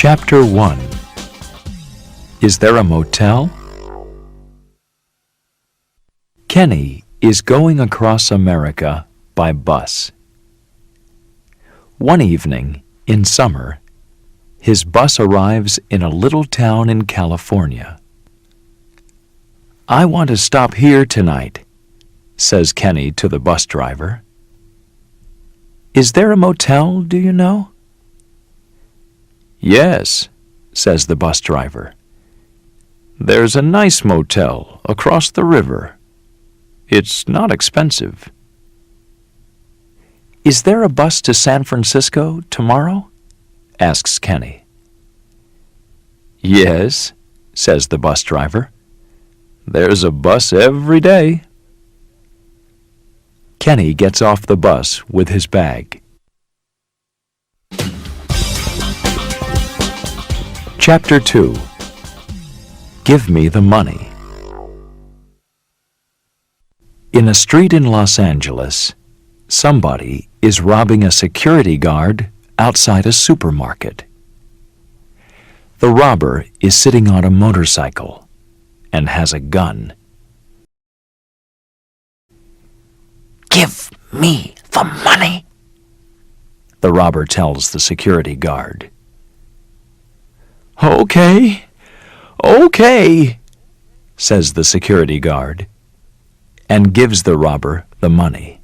Chapter 1. Is there a motel? Kenny is going across America by bus. One evening, in summer, his bus arrives in a little town in California. "I want to stop here tonight," says Kenny to the bus driver. "Is there a motel, do you know?" "Yes," says the bus driver. "There's a nice motel across the river. It's not expensive." "Is there a bus to San Francisco tomorrow?" asks Kenny. "Yes," says the bus driver. "There's a bus every day." Kenny gets off the bus with his bag. Chapter 2. Give me the money. In a street in Los Angeles, somebody is robbing a security guard outside a supermarket. The robber is sitting on a motorcycle and has a gun. "Give me the money," the robber tells the security guard. "Okay, okay," says the security guard, and gives the robber the money.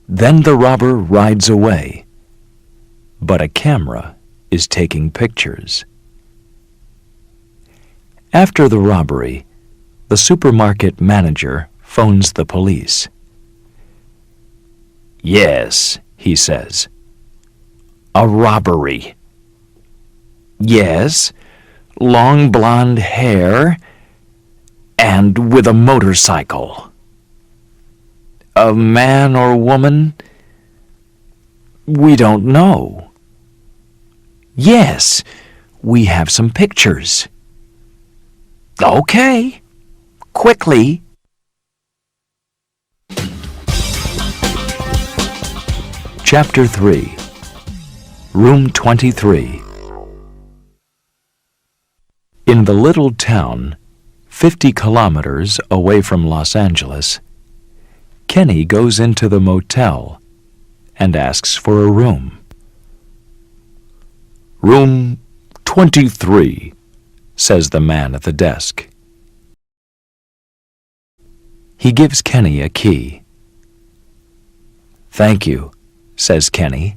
Then the robber rides away, but a camera is taking pictures. After the robbery, the supermarket manager phones the police. "Yes," he says, "a robbery. Yes, long blonde hair, and with a motorcycle. A man or woman? We don't know. Yes, we have some pictures." "Okay, quickly." Chapter 3. Room 23. In the little town, 50 kilometers away from Los Angeles, Kenny goes into the motel and asks for a room. "Room 23, says the man at the desk. He gives Kenny a key. "Thank you," says Kenny,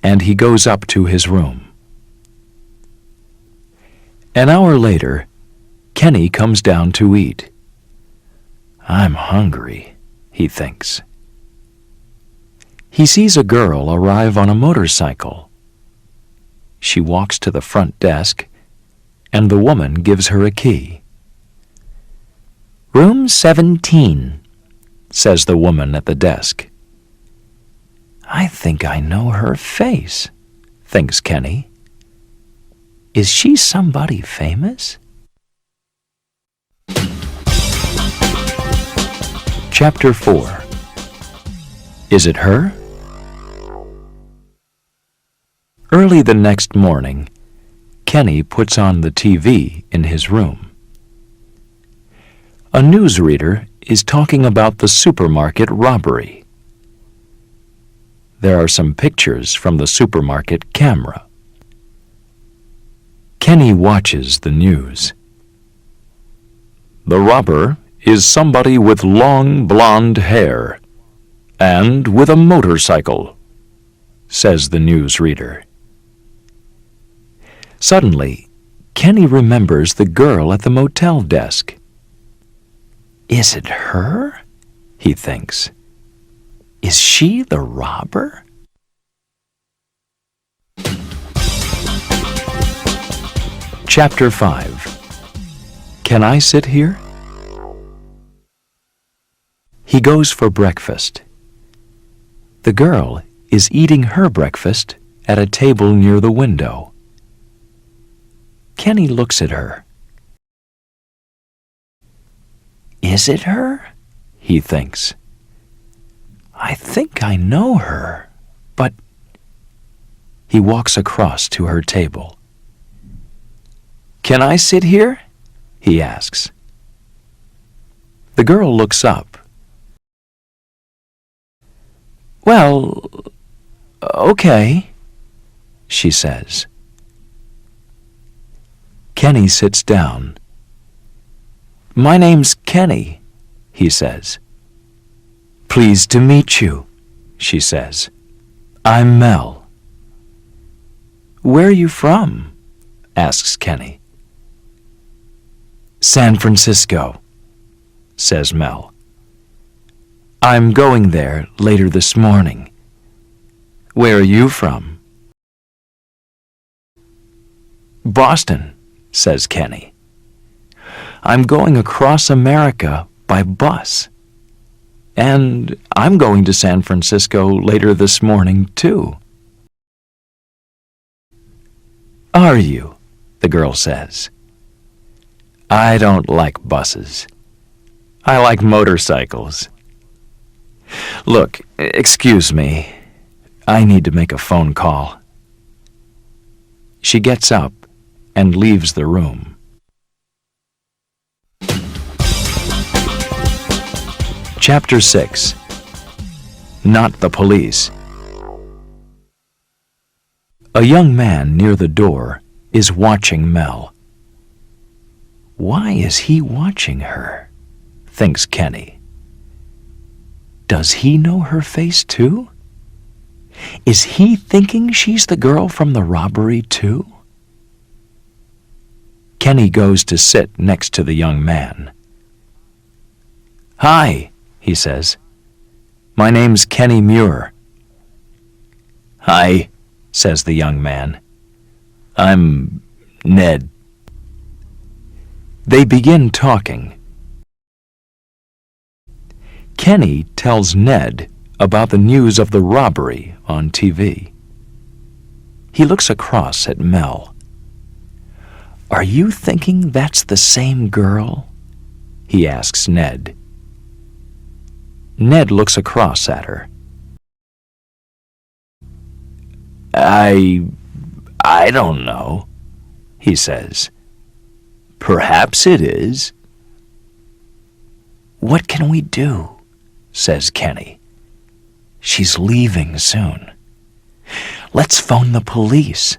and he goes up to his room. An hour later, Kenny comes down to eat. "I'm hungry," he thinks. He sees a girl arrive on a motorcycle. She walks to the front desk, and the woman gives her a key. "Room 17, says the woman at the desk. "I think I know her face," thinks Kenny. "Is she somebody famous?" Chapter 4. Is it her? Early the next morning, Kenny puts on the TV in his room. A newsreader is talking about the supermarket robbery. There are some pictures from the supermarket camera. Kenny watches the news. "The robber is somebody with long blonde hair and with a motorcycle," says the newsreader. Suddenly, Kenny remembers the girl at the motel desk. "Is it her?" he thinks. "Is she the robber?" Chapter 5. Can I sit here? He goes for breakfast. The girl is eating her breakfast at a table near the window. Kenny looks at her. "Is it her?" he thinks. "I think I know her, but he walks across to her table. "Can I sit here?" he asks. The girl looks up. "Well, okay," she says. Kenny sits down. "My name's Kenny," he says. "Pleased to meet you," she says. "I'm Mel." "Where are you from?" asks Kenny. "San Francisco," says Mel. "I'm going there later this morning." "Where are you from?" "Boston," says Kenny. "I'm going across America by bus. And I'm going to San Francisco later this morning, too." "Are you?" the girl says. "I don't like buses. I like motorcycles. Look, excuse me. I need to make a phone call." She gets up and leaves the room. Chapter 6. Not the Police. A young man near the door is watching Mel. Why is he watching her? Thinks Kenny. Does he know her face too? Is he thinking she's the girl from the robbery too? Kenny goes to sit next to the young man. "Hi," he says. "My name's Kenny Muir." "Hi," says the young man. "I'm Ned." They begin talking. Kenny tells Ned about the news of the robbery on TV. He looks across at Mel. "Are you thinking that's the same girl?" he asks Ned. Ned looks across at her. I don't know," he says. "Perhaps it is." "What can we do?" says Kenny. "She's leaving soon. Let's phone the police.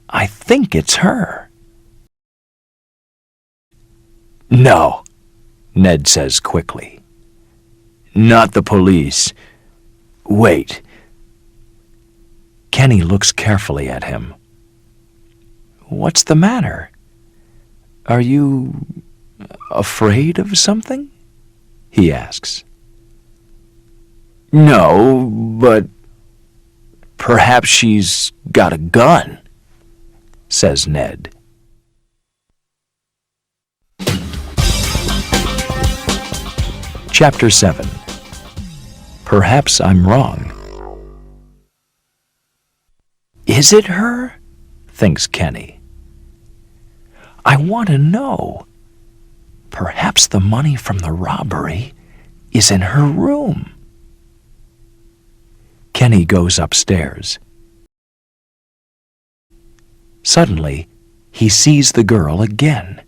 I think it's her." "No," Ned says quickly. "Not the police. Wait." Kenny looks carefully at him. "What's the matter? Are you afraid of something?" he asks. "No, but perhaps she's got a gun," says Ned. Chapter 7. Perhaps I'm wrong. Is it her? Thinks Kenny. I want to know. Perhaps the money from the robbery is in her room. Kenny goes upstairs. Suddenly, he sees the girl again.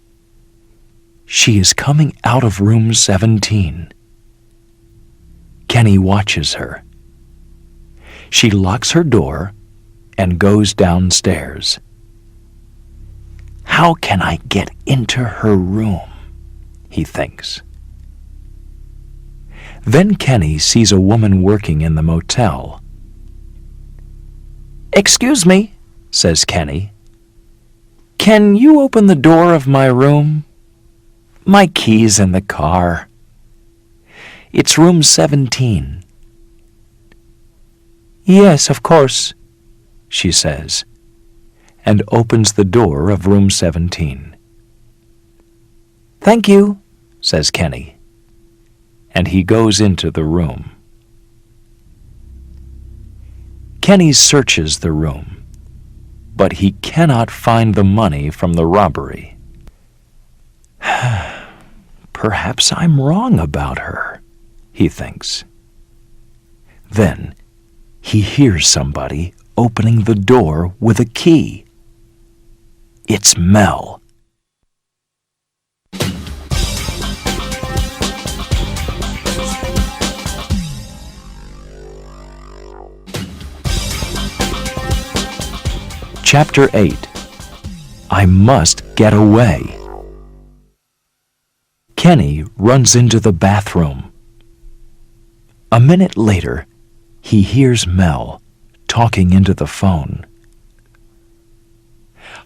She is coming out of room 17. Kenny watches her. She locks her door and goes downstairs. How can I get into her room? He thinks. Then Kenny sees a woman working in the motel. "Excuse me," says Kenny. "Can you open the door of my room? My key's in the car. It's room 17. "Yes, of course," she says, and opens the door of room 17. "Thank you," says Kenny, and he goes into the room. Kenny searches the room, but he cannot find the money from the robbery. Perhaps I'm wrong about her, he thinks. Then he hears somebody opening the door with a key. It's Mel. Chapter 8. I must get away. Kenny runs into the bathroom. A minute later, he hears Mel talking into the phone.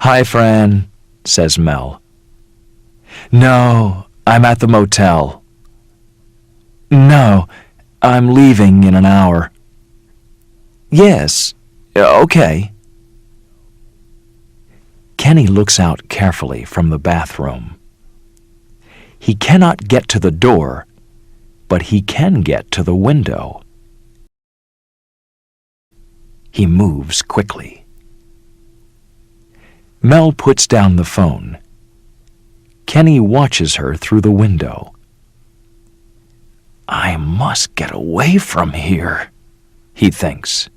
"Hi, Fran," says Mel. "No, I'm at the motel." "No, I'm leaving in an hour." "Yes, okay." Kenny looks out carefully from the bathroom. He cannot get to the door, but he can get to the window. He moves quickly. Mel puts down the phone. Kenny watches her through the window. "I must get away from here," he thinks.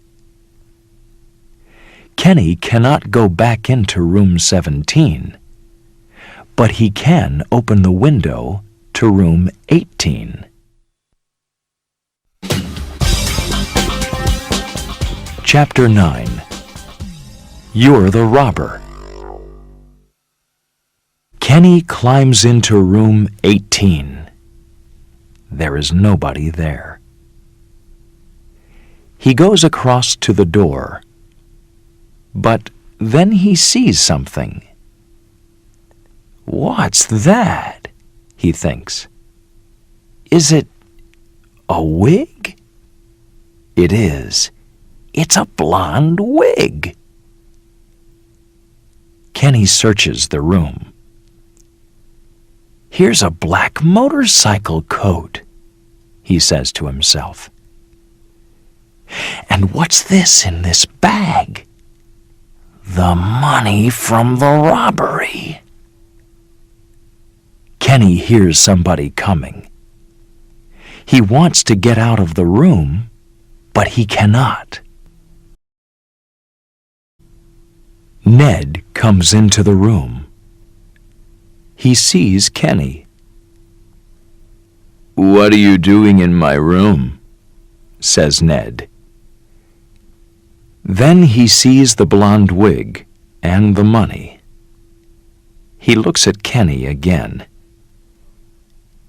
Kenny cannot go back into room 17, but he can open the window to room 18. Chapter 9. You're the Robber. Kenny climbs into room 18. There is nobody there. He goes across to the door, but then he sees something. "What's that?" he thinks. "Is it a wig?" It is. It's a blonde wig. Kenny searches the room. "Here's a black motorcycle coat," he says to himself. "And what's this in this bag?" "The money from the robbery." Kenny hears somebody coming. He wants to get out of the room, but he cannot. Ned comes into the room. He sees Kenny. "What are you doing in my room?" says Ned. Then he sees the blonde wig and the money. He looks at Kenny again.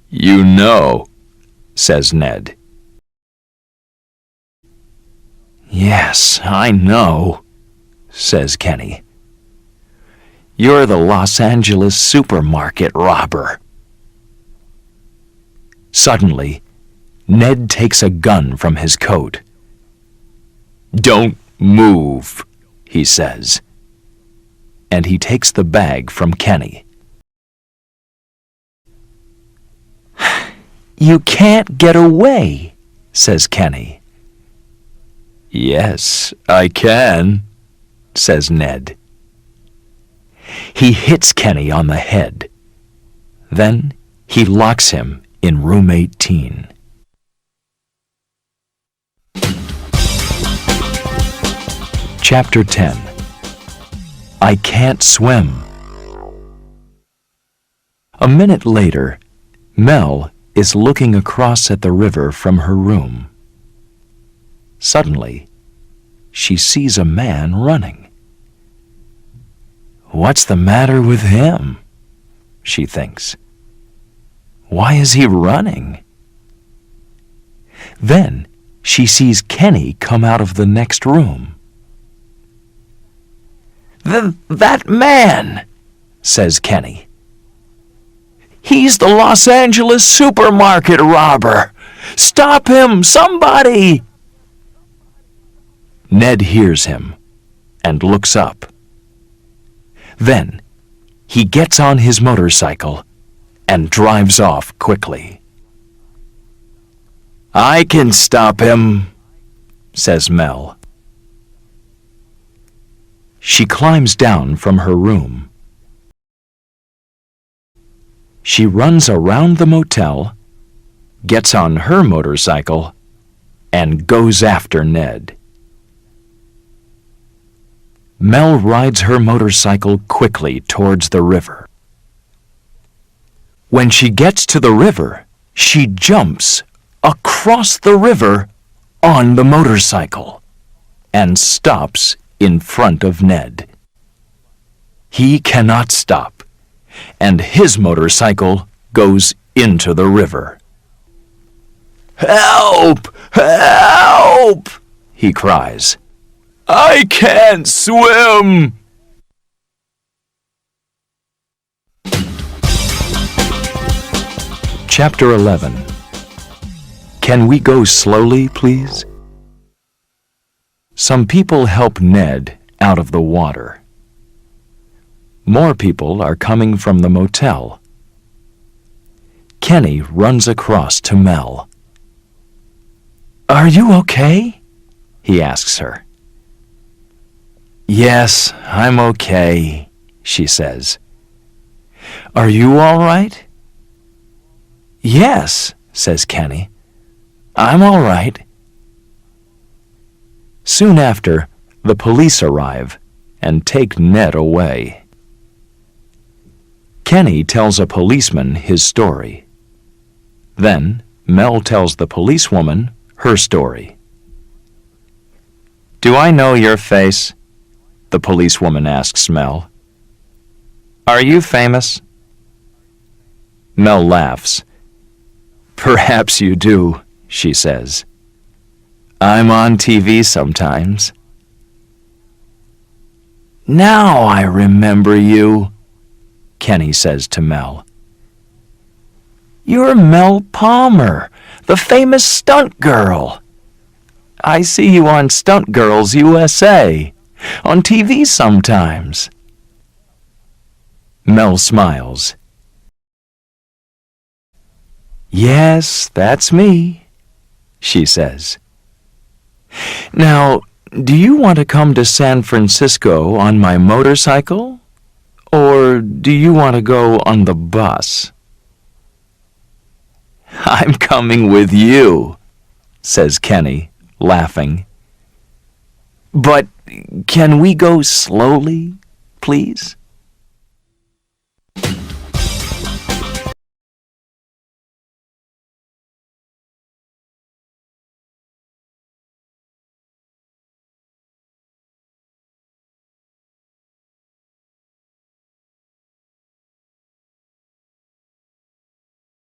"You know," says Ned. "Yes, I know," says Kenny. "You're the Los Angeles supermarket robber." Suddenly, Ned takes a gun from his coat. "Don't move," he says, and he takes the bag from Kenny. "You can't get away," says Kenny. "Yes, I can," says Ned. He hits Kenny on the head. Then he locks him in room 18. Chapter 10. I Can't Swim. A minute later, Mel is looking across at the river from her room. Suddenly, she sees a man running. "What's the matter with him?" she thinks. "Why is he running?" Then she sees Kenny come out of the next room. That man," says Kenny. "He's the Los Angeles supermarket robber. Stop him, somebody!" Ned hears him and looks up. Then he gets on his motorcycle and drives off quickly. "I can stop him," says Mel. She climbs down from her room. She runs around the motel, gets on her motorcycle, and goes after Ned. Mel rides her motorcycle quickly towards the river. When she gets to the river, she jumps across the river on the motorcycle and stops in front of Ned. He cannot stop, and his motorcycle goes into the river. "Help! Help!" he cries. "I can't swim!" Chapter 11. Can we go slowly, please? Some people help Ned out of the water. More people are coming from the motel. Kenny runs across to Mel. "Are you okay?" he asks her. "Yes, I'm okay," she says. "Are you all right?" "Yes," says Kenny. "I'm all right." Soon after, the police arrive and take Ned away. Kenny tells a policeman his story. Then Mel tells the policewoman her story. "Do I know your face?" the policewoman asks Mel. "Are you famous?" Mel laughs. "Perhaps you do," she says. "I'm on TV sometimes." "Now I remember you," Kenny says to Mel. "You're Mel Palmer, the famous stunt girl. I see you on Stunt Girls USA, on TV sometimes." Mel smiles. "Yes, that's me," she says. "Now, do you want to come to San Francisco on my motorcycle? Or do you want to go on the bus?" "I'm coming with you," says Kenny, laughing. "But can we go slowly, please?"